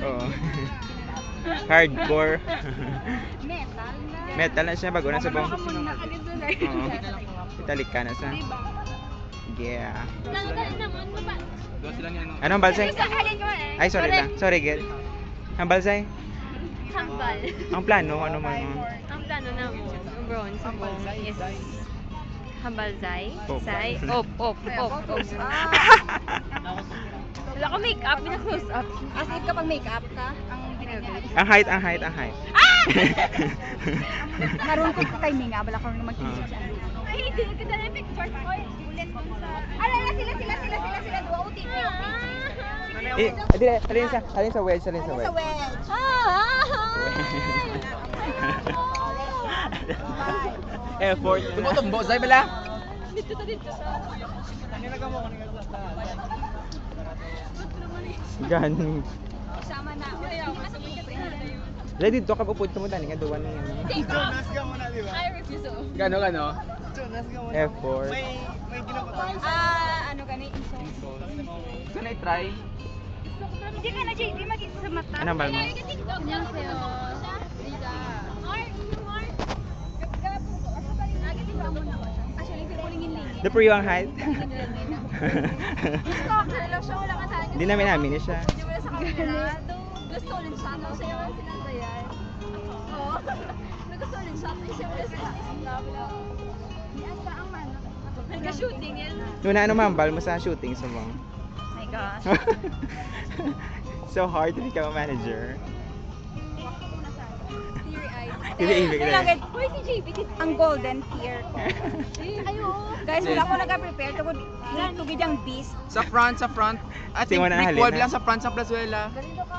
Oo. Hardcore. Metal na. Metal na siya bago na sa bong. Oo. Italik ka na sa. Yeah. Doon sila niya, no? Anong balsay? Ay, sorry lang. Sorry, Gil. Ang balsay? Hambal. Ang plano, ano mo? Ang plano na mo, bronze mo is hambalzay, Op. say, op. Wala ko make-up, bina-close up. As if kapag make-up ka, ang ginagawa. Ang height. Naroon ko kay Minga, wala ko rin mag-isip siya. Ay, hindi ka na picture ko. Ulit dun sa... Alala, sila, dua OTP. Alin sa wedge. Sa wedge. Effort. Tumutumbo, Zay bala? Dito sa... Gan. Sama na. Ready dito ka upod ka mo tani nga duwan niya. I refuse to. Gano? Effort. Ano gani? Insult. Can I try? Hindi ka na, JD, mag-isa sa mata. Anong bal mo? 안녕하세요. Rita. Actually, pipulingin lingin. The pre ang height. Stalker lang siya, wala ka talaga. Hindi namin siya. Hindi mo na sa camera. Gusto ulit siya, no? Sa'yo wala sila Dayan. Oo. Gusto ulit siya, siya wala sila. Yan ka ang man. Nagka-shooting yan. Nuna ano mambal mo sa shooting sa mo. My gosh. So hard to become a manager. Teary-eyed. Teary-eyed. Kailangan, uy, si JB, ang golden tear ko. Ayo. Guys, wala ko nag-prepare. Tugid yung beast. Sa front. I think Simon na brick halina. wall lang sa front sa Plazuela. Ganito ka